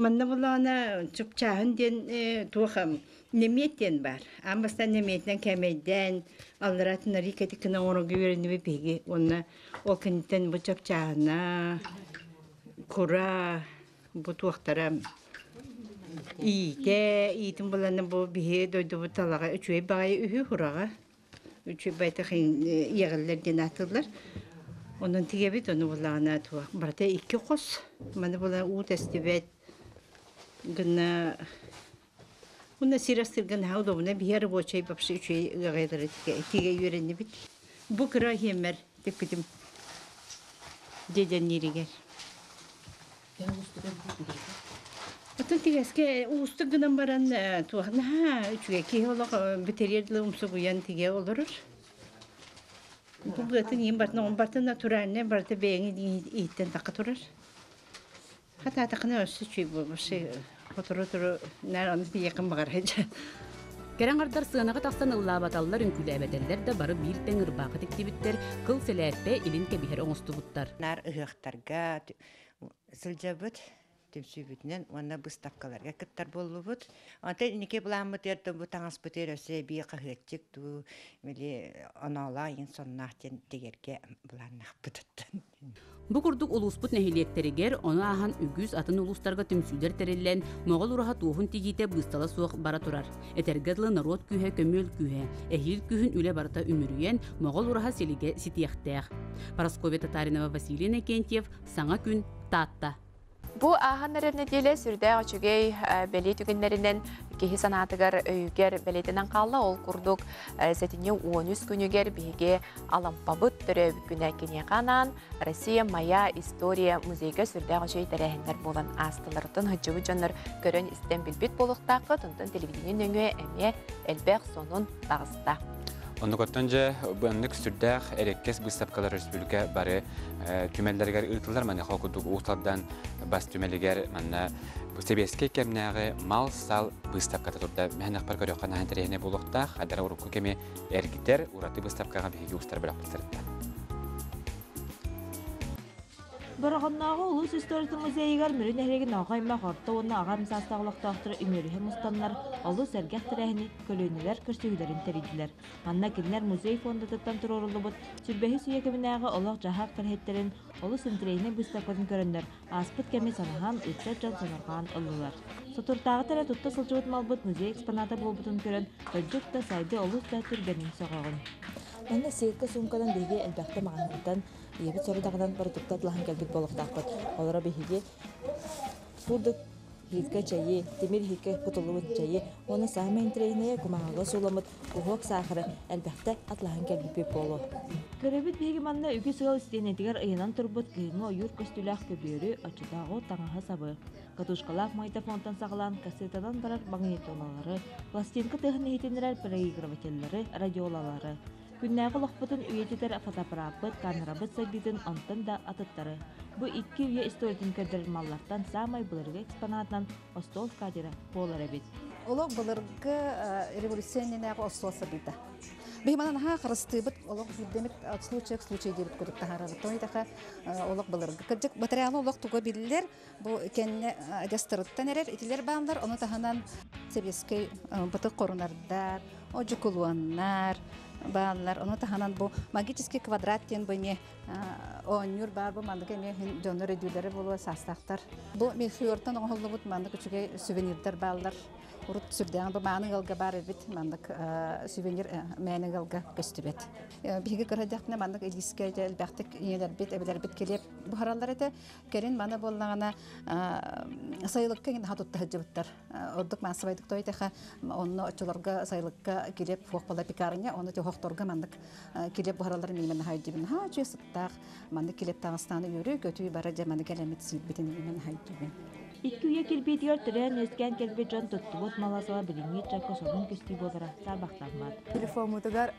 Манна бұлағына чүпчағын ден туақам неметтен бар. Амбастан неметтен кәмейден алыратын рикеті кіна орынғы үйрені бейге. Онна ол кінттен бұл чүпчағына құра бұл туақтара ийтін бұланы бұл бейге дойды бұл талаға үчуей бағай үйі құраға. Üçü baytaqın yağıllardan atılır. Onun tiyebit onu bulağına tuğa. Barda iki qos. Mana bula u testibet. Gına Bunda sirastırgan hauda buna bir yarı boçayı babşı üçü gaydarı tiye yörenli bit. Bu kıra hemer tepidim. Deden neriger. Atın tigeske usta gınan baran tuğa. Ha üçü ki ola biteriyerle umsu buyan tiye olur. Bu atın yim bartna on bartna naturalne bartı beğeni itten takatırır. Hatta takına ösü çüy bu şey. Otur nereden bir yakın bakar hiç. Kerен ардar сыанаға тақсан ыллаабаталлар үнкүлээбетеллер да бары биир теңир баақы тектибиттер кыл селээппе илин кебихер оңостубуттар. Нар ыһыахтарга сылжабыт тепсүбүтүнөн уонна выставкаларга кыттар боллубут. Онта инике буламмыт эрдэ бу таңаспыт эрөсө бии кыһыаччык туу мили оноолаа ин соннаахтен дегерге булааннахпытыттан. Бу курдук улуспут нехилиектеригер оны ахан үгүз атын улустарга түмсүлер тереллен моғол ураха туухун тигите быстала суох бара турар. Этергедлы народ күйе көмөл күйе, эхил күйін үле барата үмүрүйен моғол ураха селиге ситияхтеах. Парасковья Татаринова, Василий Накентьев, Саңа күн, Татта. Бу аханнарын неделе сүрдә ачугей бәли түгеннәреннән кеһи санатыгар өйгәр бәлетенән калла ол курдук сәтине 13 күнүгәр биге алампабыт төрөб күнә кенеканан Россия моя история музейга сүрдә ачуй тәрәһеннәр булган астылардан хаҗыбы җаннар көрән истән билбит булыктакы тонтон телевидение нөңе әмә элбәк сонун тагыста. Оннукоттонже быаннык сүрдәк эреккес выставкалар республика бары түмәлләргә ытылар маны хокудук уктардан бас түмәлегәр манна себеске кемнәгы мал сал выставкада турда мәнәк бар көрәккән хәнтәрәне булыкта хәдәр урукка кеме эргитер ураты выставкага биге устар беләп тыртты. Барагыннагы улус история музейгар мөрүн эхлеген агайма хорто онна агам састагылыктактыр үмөрү мустаннар улус эргәх тирәһини көлөнүләр көрсөгүләрен теридиләр. Анна кинләр музей фондатан турылыбыт сүрбәһи сөйәкемнәге олак җаһак фәрһәттерен улус интерейне бүстәкән көрәннәр. Аспыт кеме санахан үтсә жан санарган ыллар. Сотуртагы тәрә тутта сылҗыбыт малбыт музей экспонаты булбытын көрән көҗүк сайды улус та түргәнен сагагын. Анна сеекке сумкадан биге элбәкте магазиндан ебит сордагдан продукт атлахан келбит болохтакпыт. Олара биге фурдык хикке чайы, темир хикке кутулуун чайы, оны саамын трейне кумага суламыт, ухок сахары элбәкте атлахан келбит боло. Көрөбүт биге манна үгү сыгыл истенетигер ыйынан турбут кыйны оюр көстүләк көбөрү ачыдагы таңаха сабы. Катушкалак майтофонтан сагалан кассетадан барар магнитолалары, пластинка тыгын хитенерер проигрывательлары, радиолалары. Күннәгы лохпытын үйететер фотоаппарат, камерабыт сабитын антын да атыттары. Бу 2 үйе историятын көрдірін маллартан самай бұлырғы экспонатынан остол кадира болар әбет. Олық бұлырғы революционненәгі остол сабита. Бейманан ха қарыстыбыт, олық жүрдемет случай дебіт көдік тахарабыт. Тойдаға олық бұлырғы. Кірдік материалы олық туға білілер, бұл кәнне жастырыттан әрер, етілер бағандар, оны таханан себескей бұтық қорынардар, ожукулуаннар, баллар, оны таханан бу магический квадраттен быне онюр бар бу мандык эме жонор эдүлери болу састактар. Бу мехиортан оңоллубут мандык үчүгө сувенирдер баллар. Урут сүрдәң бу маның алга бар бит мандык сувенир мәнең алга көстүбет. Биге көрәдәкне мандык элискә элбәктек иелер бит эбелер бит келеп бу хараллар эте керин мана боллагана сайлыкка ин хатутта җибеттер. Ордук масыбайдык тойтеха онны очуларга сайлыкка килеп фокпала пикарыня оны тохторга мандык килеп бу хараллар мимен хайдыбын. Ха чөсүттак мандык килеп Тагыстаны йөрү көтүй бара жаманы келемет сибитин мимен хайдыбын. 2 үйе келбетер түрен өскен келбет жан тұттығыт маласыла біліңет жаққа соның көсті болдыра сабақтанмады. Телефон мұтығар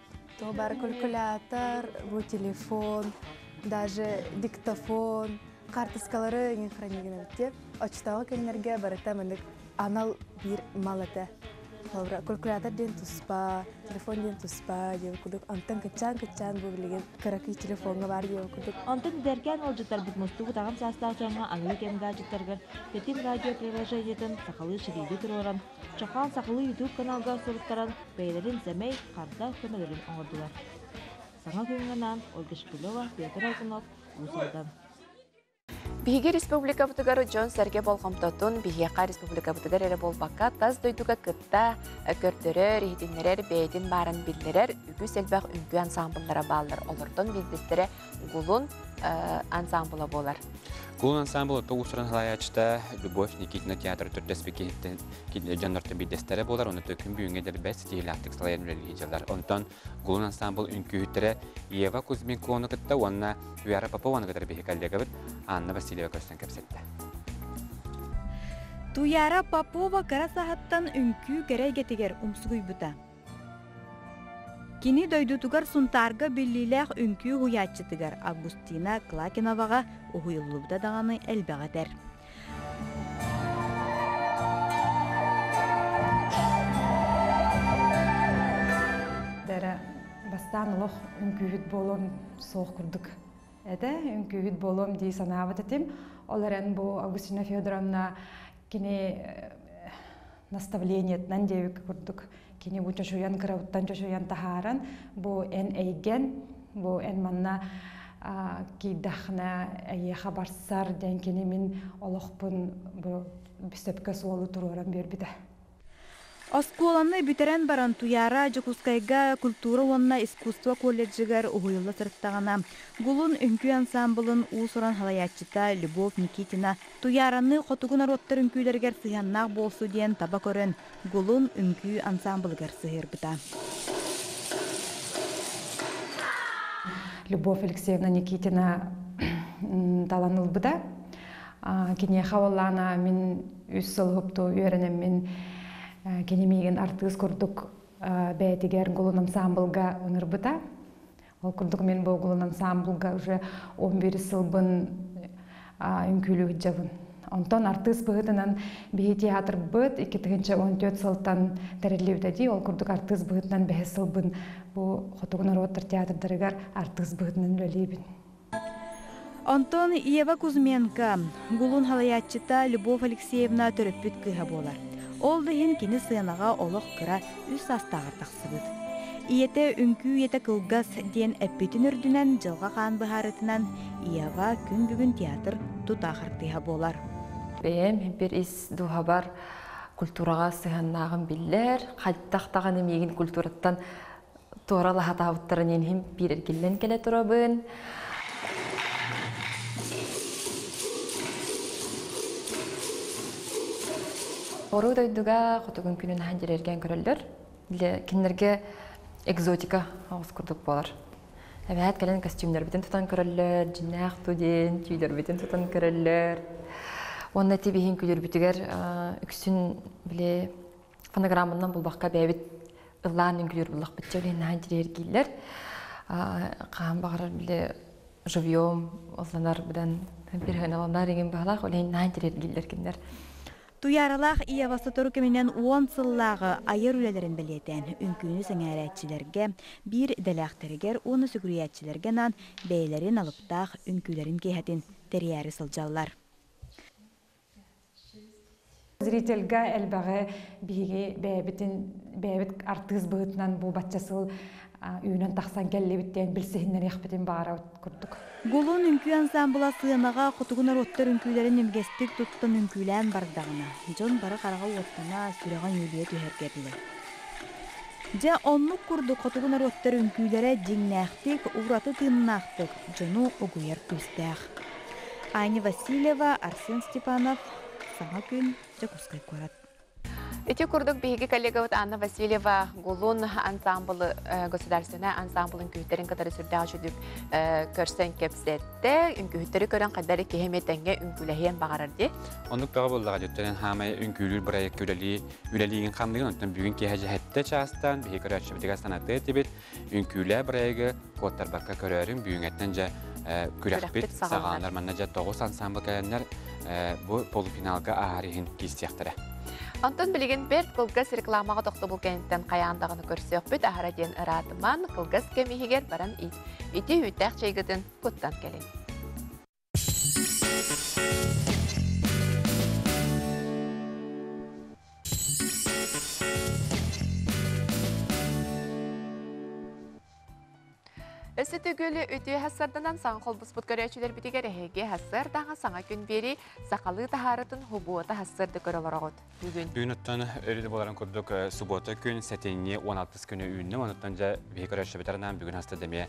бар калькулятор, бұл телефон, даже диктофон, картыскалары ең хранеген өтте. Очтағы кәлінерге барыта мәндік анал бір малаты. Калькулятор ден туспа, телефон ден туспа, ден күдік антын кычан бұл білеген кырақи телефонға бар ден күдік. Антын дәрген ол жыттар бұтмыстығы тағым састағы жаңға аңы кемға жыттарғыр Петим радио приложениетін сақалы шірейді тұроран, чоқан сақалы YouTube каналға сұрыттаран бәйлерін зәмей қарда көмелерін оңырдылар. Саңа көңінен Ольга Шпилова, Петр Алтынов, Усалдан. Биһиги республика бутыгар Джон Серге болгомтотун биһиэка республика бутыгар эре болбакка таз дойдуга кытта көртөрөр, ихитиннерер, бэйдин барын биллерер, үгүс элбах үңкү ансамбльлара баалар. Олордон билдистере гулун ансамбла болар. Гулун ансамбль тоғусырын халаячта Любовь Никитина театр түрдеспеки жаннорты бидестере болар. Оны төкүн бүйүңедер бәс тиилаттык салайын үлелгейжалар. Онтон гулун ансамбль үңкүхүттері Ева Кузьминкованы кытта, онна Вера Попованы кытар бейхекалдега бір Анна Васильева көрсен кепсетті. Туяра Попова кара сахаттан үңкүү керейгетигер умсугуй бута. Кини дойдутугар сунтарга биллилэх үңкүү хуячытыгар Августина Клакиновага ухуйуллубда даганы элбегатер. Дара бастан улох үңкүүт болом соох курдук. Эде үңкүүт болом ди санаабат этим. Оларан бу Августина Федоровна кини наставлениетнан дебик курдук. Кини бу чошуян карауттан чошуян тахаран бу эн эйген бу эн манна кийдахна эйе хабарсар ден кини мин олохпун бу бисепке суолу туруран бербиде. Осколаны битерен баран Туяра Жокускайга культура онна искусство колледжигер угуйылла сырттагана гулун үңкүү ансамблын уусуран халаячыта Любовь Никитина Туяраны хотугун ароттар үңкүүлергер сыяннак болсу диен таба көрөн гулун үңкүү ансамблгер сыйырбыта. Любовь Алексеевна Никитина таланылбыда. Кини хаваллана мин үс сылгыпту үйренем мин кенемеген артыгыз курдук бәйтигер гулун ансамблга ыңырбыта. Ол курдук мен бу гулун ансамблга уже 11 сылбын үңкүлүг жабын. Онтон артыгыз быгытынан бейи театр быт 2014 сылтан тәрелебдеди. Ол курдук артыгыз быгытынан бәйі сылбын бу хотугун ароттар театрдарыгар артыгыз быгытынан өлейбин. Онтон Ева Кузьменко гулун халаячыта Любовь Алексеевна төрөппүт кыха болар. Ол дыхин кини сыянага олох кыра үс астагар тақсыбыт. Иете үңкүү ете кылгас ден эппитин үрдүнен жылга каан быхарытынан Ева күн бүгүн театр тутахартыха болар. Бэм бир ис духабар культурага сыяннагын биллер, кайттактаганы мегин культураттан туурала хатабыттарын енхим бир эргилен келе турабын. Ору дойдуга хотугун күнүн ханжерерген көрөлдөр. Кинерге экзотика агыс курдук болар. Эбет келен костюмдер битен тутан көрөлдөр, жинак туден, түйдөр битен тутан көрөлдөр. Онна тибихин күлөр бүтүгер үксүн биле фонограмманан булбакка бебит ылаан күлөр булак битчелен ханжерергилер. Каан багар биле живьем оланар бидан бир ханаланар деген баглак олен ханжерергилер киндер. Туяралах Иявасы Торукеменен 10 сыллағы айыр үлелерін білетен үңкүйіні сіңәрәтчілерге, бір дәләқтергер оны сүгіриятчілерге нан бәйлерін алыптақ үңкүйлерін кейхетін терияри сылжалар. Зрительга әлбәғі бәйбіт артыз бұғытынан бұл батчасыл үйінен тақсан кәлі біттен білсігіннен еқпетін бағара күрдік. Гулун үңкүү ансамбыла сыйанаға хотугун ароттар үңкүүлерин эмгестик туттан үңкүүлэн бардагына. Жон бары карага уоттана сүрөгөн юлие түһэргериле. Жа оннук курдук хотугун ароттар үңкүүлере жиңнээхтик, ураты тыыннаахтык, жону огуяр күстээх. Аня Васильева, Арсен Степанов, Саңа күн, Жакускай корат. Эти курдук биһиги коллега Анна Васильева гулун ансамблы государственный ансамблын күйтерин катары сүрдәг жүдүк көрсен кепсетте үңкүттөрү көрөн кадары кехеметенге үңкүлэхен багарарды. Онук бага боллага жөттөн хамай үңкүлүр бурая үлелигин камдыгын онтон бүгүн кехеже хетте частан биһи көрөчү битига санаты тибит үңкүлэ бурайга коттар бакка көрөрүн бүгүнгөттөн же күрәхбит сагандар манна же 9 ансамбл каяннар бу полуфиналга ахарихин кистияктары. Антон билеген берт кылгас рекламага токто булгенден каяндагыны көрсөкпүт ахара ден ыратыман кылгас кемихигер баран ити үтәк чейгидин куттан келин. Өссі түгілі өтіе хасарданан саң қолбұспұт көрәчілер бітігер әхеге хасар даңа саңа күн бері сақалы тахарытын хубуота хасарды көріларағыд. Бүгін ұттан өреді боларын көрдік суббота күн сәтенне 16 күні үйінне, оныттан жа бейі көрәші бітарынан бүгін хаста деме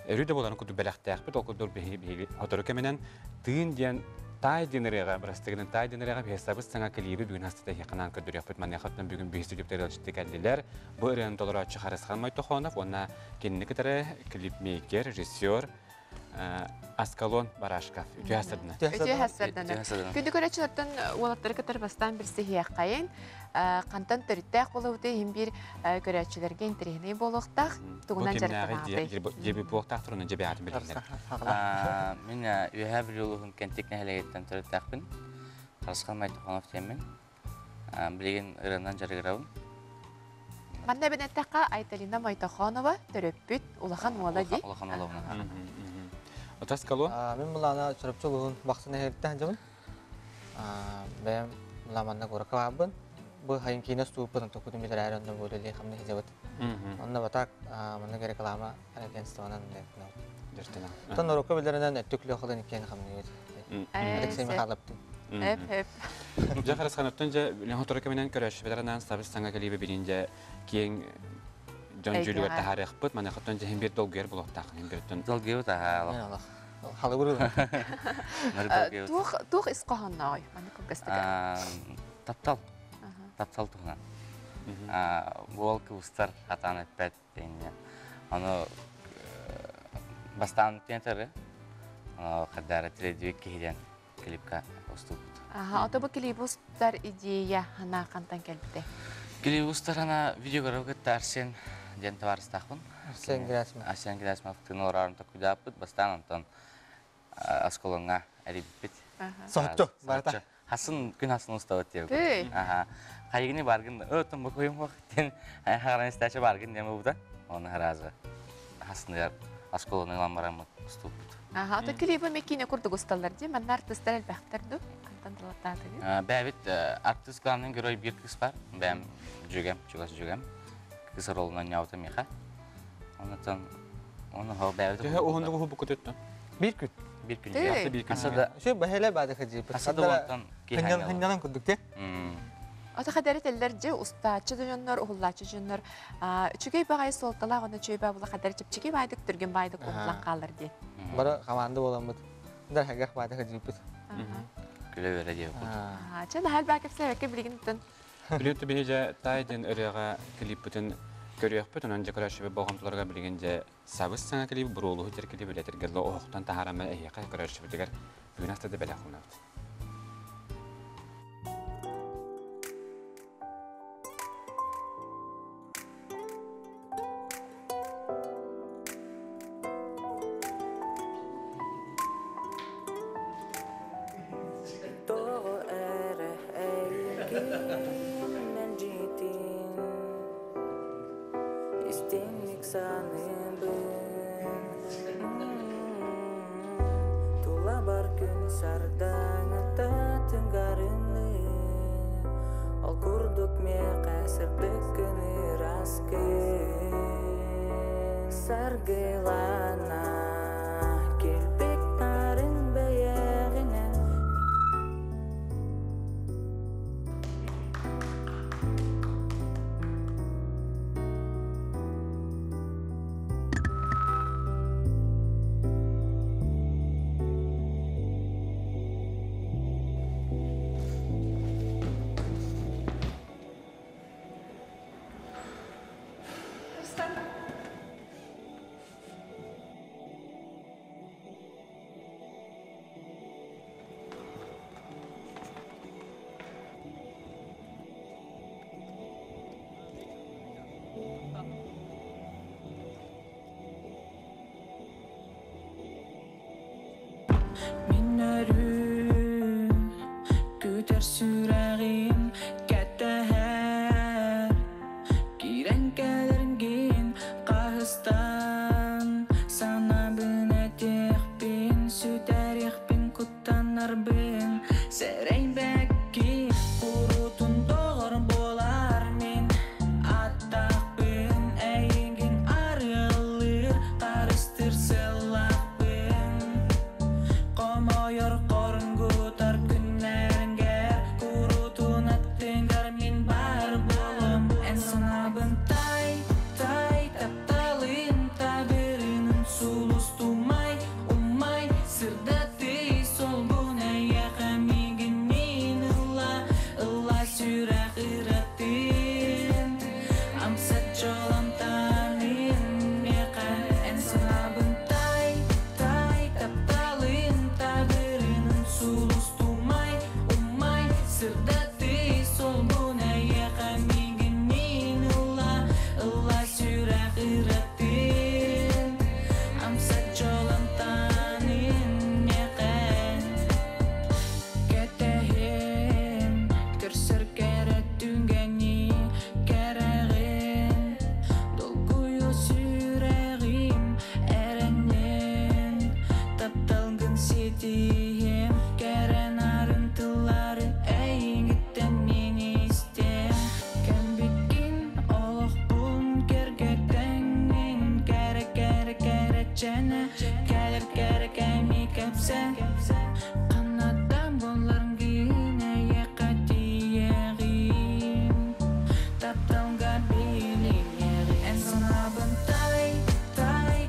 өреді боларын көрді бәліқтәқ біт, ол көрді бейі хотору кәменен тыын ден тай денеріға, бірастығының тай денеріға бейсабыз саңа кілейбі бүгін хастада еқанан көрдірек бұд. Мәне қаттан бүгін бейсі жүптері әлшітті кәлділер. Бұл өрен долара чықарысқан Майтохонов, онна кеніне кітары клипмейкер, режиссер Аскалон Барашков. Үті хастадына. Үті хастадына. Күнді көрәчілердің олаттары кітар бастан бірсі хияққайын. Қантан түріттәқ болу өте ең бір көрәчілерге интерегіне болуқтақ. Тұғынан жарықтан Жебі болуқтақ тұрының жебі атын білдіңдер. Мен үйәе бір жолығын кәнтек нәхелегеттен түріттәқпін. Қарысқан Майтохонов деймін. Білеген ұрынан жарығырауын. Манна бенеттәққа Айталина Майтохонова түріппіт Улахан Уала дей. Улахан Уала. Отас Калон? Мен бұлана түріпчі ұлығын бақсын әйірттен жамын. Бәйім мұламанна көрікі бабын. Бұл хайын кейіне стуыппын, тұқыдың бетер әрі өнден бөлілі қамны хезебіт. Онда батақ, мұны керек алама агентстводан дәйіпін. Тон ұрықы білдерінен түклі оқылын екен қамны еді. Алексей Михайловтың. Жа қарасқан өттен жа ленғоторы кәменен көрәші бетерінен сабыз саңа кәлейбі бірінде кейін John Julio тахарық бұд, маны қыттан жа хембер долгер бұл оқтақ. Долгер тахалық. Халы бұрылы. Туқ ісқоғанна ой, маны көмгістігі? Таптал. Таптал тұғынан. Бұл күстар қатан өтпәд дейіне. Оны бастан тентері, қадары теледивик кейден клипка ұсту бұд. Ата бұл клипустар идея хана қантан кәліпті? Клипустар хана видео көріп кетті Арсен ден таварыстақпын. Арсен Герасимов. Арсен Герасимовтың оларын тақуды апыд, бастан онтан Асколонға әребіппет. Соғытты, барыта. Хасын, күн хасын ұстау өттеу. Қайығыны барғын, өтім бұл көйім уақыттен қағыран істәші барғын демі бұда. Оны ғаразы. Хасындығар Асколонның ламбарамы ұстау бұд. Ата клипі меккене күрдік ұсталар де, мән артыстар әлбәқтірді? Бәбіт, артыст қыланның көрой бір кіс бар. Бәм жүгем, жүгасы жүгем. Кісі ролынан яуты меха. Онытын, оны ғау бәбіті. Жөе оғындығы ғу бұқыт өтті? Bir gün. Bir gün. Yaptı bir gün. Şu bahane bağda kacı. Asada ondan kihanyal. Hanyalan kurduk te. Ata kadarı tellerce ustaçı dönünler, oğullaçı dönünler. Çünkü bağay soltalar ona çöy bağlı kadarı çünkü baydık türgün baydık oğullan kalır diye. Bara kamandı olamad. Dar hagak bağda kacı yapıt. Güle vere diye. Çen hal bakıp sevke bilgindin. Biliyottu bihece taydın ırığa klipütün görüyoruz. Önce karşı bir bağımtılarga bilgince sabız sana klibi burulu hüter klibi letir geldi oğuktan taharama eyyaka karşı bir diğer bugün hafta da belakuna. Küter süreğin keteher Kiren gelirgin kahıstan Sana bünetik bin süterik bin kuttanlar bin Sereyn bekki kurutun doğur bolar min Attak bin eygin arılır Karıştır diyeyim Geren arıntıları eyin gitten meni istem Kembikin olaq bun gergetenin Gere çene Gelir kemi kepse Kanadan bunların güne yakatiyegim Taptal garbili en sonabın tay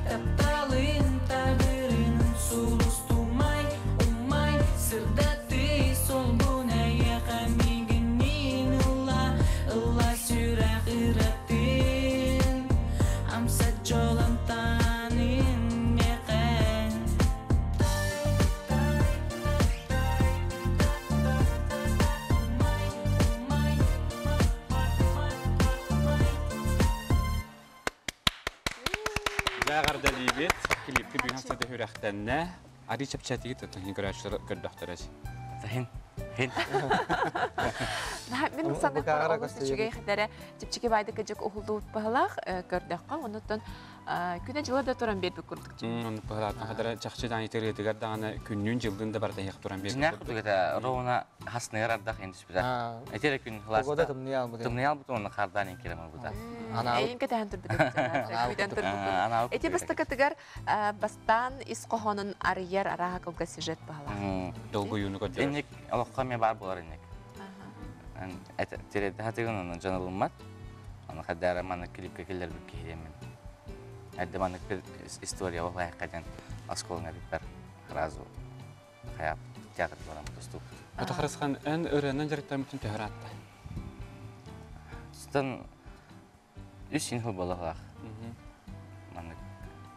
taptalın tabirinin sulus tumay umay sırdati solbuna yakamiginin illa sürak iratin amsa jolan tanin mekan Дагар далибет, клипти бүйін сады хүрәқтәнне, ари чапчатиги тұтын көрәшілер көрдіқтірәз. Хин. Мен саны бар олысы жүгей қадары жіпчеге байды кәжік ұғылды ұтпағылақ көрдіққа, онытын күні жылы да тұран берді көрдік. Оны бұғылатын қадары жақшыдан етергедігер дағаны күннің жылдың да барды еқ тұран берді Жинақ бұдығыда роуна хасны ардақ енді спида. Әтері күн қыласында. Тымны ал бұды оны қардан ең келемі бұда. Әйін кәтәхін түрбіді. Әте бастықытығар бастан ис қоғының арыер араға қылға сюжет бағалақ. Долгу юны көрдір. Енек алаққа мен бар болар енек. Тереді хатығын оны жанылымат. Оны қадары маны клипке келер бір кейдемен. Әдді маны бір история ол лайыққадан асколыңа бітбір разу қаяп театр болам тұсту. Ата қарысқан ән өрәнен жарықтар мүтін төхір атты. Тұстан үш инхыл болағылақ. Маны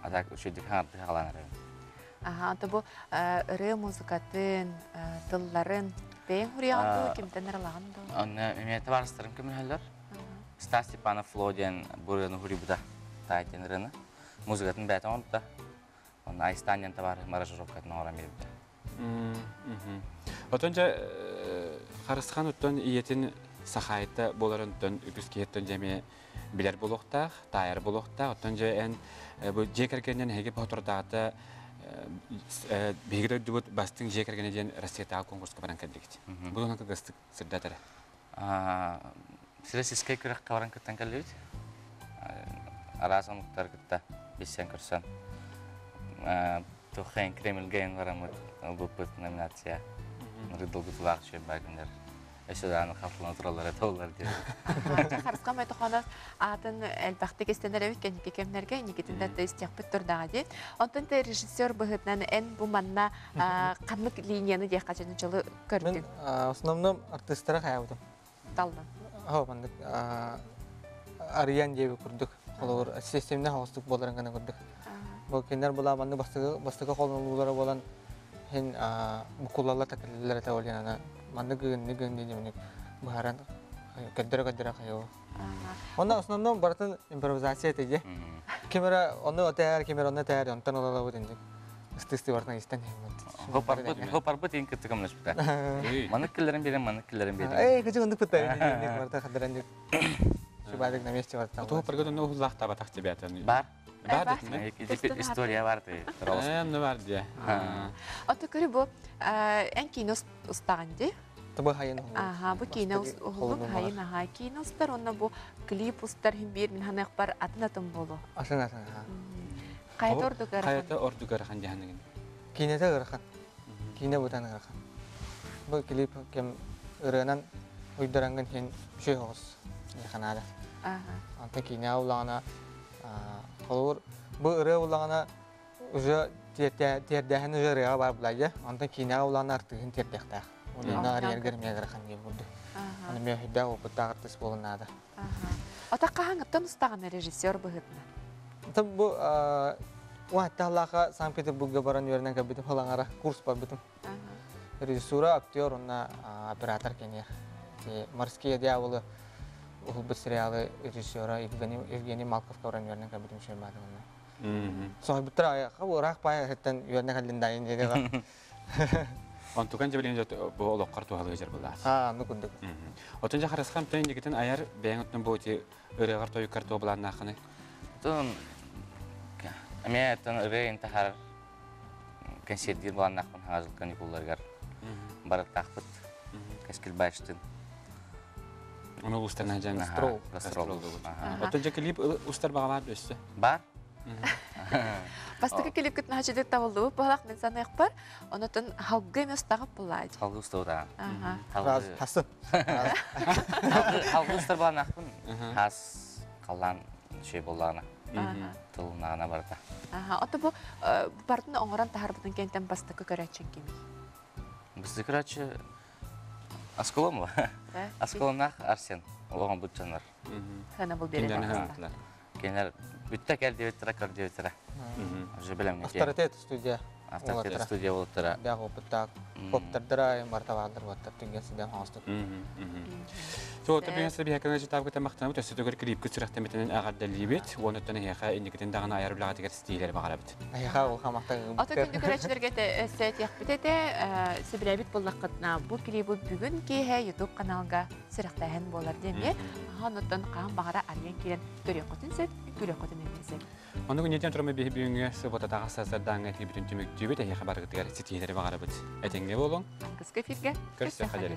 адак үшедік хаңарды қаланыр. Ата бұл ұры музыкатын, тылларын бейін хүрияғанды, кемден ұралағанды? Оны үметі барыстырын көмін әлдер. Стас Степанов Флоден бұрыны хүрі бұда тайтен ұрыны. Музыкатын бәтін орында. Оны Айстанен табары маражировкатын оңыра мері бұда. Отонжа қарысқан ұттан иетін сақайты боларын ұттан үкіс кейттен жәме білер болуқтақ, тайыр болуқтақ. Отонжа ән жекергенен хегеп отырдағыты бейгірі дүбіт бастың жекергенеден Россиятағы конкурсқа баран кәдіректі. Бұл оның қағыстық сұрдатыры? Сірі сескай күрек қаваран күттен кәлі өйт. Аразан мұқтар күтті бесен көрсен. Тұқайын Кремльгейін ғарамыд бұппыт номинация. Рыдыл күтілақ шөй бәгіндер. Өсөдәні қапылын тұралар әтеулар дейді. Қарысқан мәйті қоны атын әлбәқті кестендер әуіт кәнеке кемнерге, некетіндер де істияқпыт тұрдағы де. Онтын да режиссер бұғытнан ән бұл манна қамық линияны де қачаны жылы көрді. Мен основном артистері қаяудым. Талдан? Ау, мандық Ариян жебі көрдік. Қолығыр системіне хауыстық боларын ғана көрдік. Бұл кендер бұла манды бастығы қолын ұлғылары болан хен мұқулалар тәкілілер әті олен манды гыгынны демінік бұхаран кәддері қайуы. Онда основном баратын импровизация етеге. Кемера оны отаяр, кемера оны таяр, онтан олала өтіндік. Үсті бартына естен емін. Хопарбыт ең күтті көміліш бұта. Маны кілерін берем. Эй, күчі күндік бұта. Барта қадыран деп. Шубадық на месте барта. Отуғы біргөді оны ұллақ табатақ тебе әтін. Бар. Бар десін? История бар ты. Әмді бар де. Оты көрі бұл ән кейіні ұстаған де? Бұл хайын ұлы. Бұл кейіні ұлы хайын кейіні ұстар, онына бұл клип ұстар химбер, мен ханақ бар атын болу. Атын. Қайты орды ғарқан? Қайты орды ғарқан дегенігін? Кейінеті ғарқан. Кейіне бұтаны ғарқан. Бұл клип кем ұрығынан ұйдыраңғын хен шөй оғыз. Яқанады. Анты кейіне аулағына қолуыр. Бұл ұрығы аулағына ұжы тердәхін ұжы ұрыға бар бұлайды. Анты кейіне аулағына артығын тердәқтақ. Оны арияр мега рахан ге болды. Аны мен хидда опытта артыс болынады. Ата қағаңыптан ұстаған режиссер бұғытына? Тап бұл уаттағылаға Санкт-Петербургға баран өрінен кәбітім қалаңара курс бар бітім. Режиссура, актер, онна оператор кенер. Морские дьяволы ұлбыт сериалы режиссера Евгений Малковқа баран өрінен кәбітім шөй бады онна. Соғай бұттыр аяққа бұл рақ бай әттен өрінен кәлден дайын деді. Он туган жабылен жат бу олоққар туғалы жер булар. Ну күндік. Отын жа қарасқам тәйін дегетін аяр бәйін өттін бұ өте үріғар тойыққар туғы бұларын ақыны? Тун, әме әттін үрі интахар консердир боланнақпын хажыл каникулларгар бараттақпыт кәскіл байштын. Оны ұстарына жән гастрол. Отын жа клип ұстар баға бар өсті? Бар. Бастығы келіп күтін хачыдық табылды, бағалақ мен санайық бар, онытын халғы емес тағып бұлайды. Халғы ұстауда. Хасын. Халғы ұстар боланнақпын, хас қалан шей болағына. Тылынағына барда. Оты бұл бардың оңыран тахарбытын кенттен бастықы көрәтшін кемей? Бізді көрәтші Асколом ба? Асколонақ Арсен, оған бұд жанар. Хана бұл береді баста. Кенер бүтті кәл деветтіра, көр деветтіра. Уже білем не кен. Авторитет студия. Авторитет студия болып тұра. Бәқ опыттақ, коптардыра, мартавалдар баттар, түнгесіден хауыстық. Соғыты бүйінсі бейәкіні жетап күті мақтанып, өсі төгір клип күтсіріқтеметінен ағарда лейбет, оны өттіні хеқа ендікетін дағына айыр білаға тегер стейлер бағарабыд. Хеқа ол қамақтан үміттер. Аты күнді көрәтшілерге сәт яқпет әті, Сібірәбіт болаққытына бұл клипі бүгін кейхе YouTube каналға сіріқтайын болар деме, ған өттін қаған бағара арген келен көрен қотын сәт, көрен қотын әмесен. Оны күнетен тұрымы бейбүйіңе сұботатаға саздардаңға тегебетін түмік дүйбет әйеқі барғытығар сетейлері бағарабыд. Әтеңге болуң? Аңғыз көфирге көрсі қадері.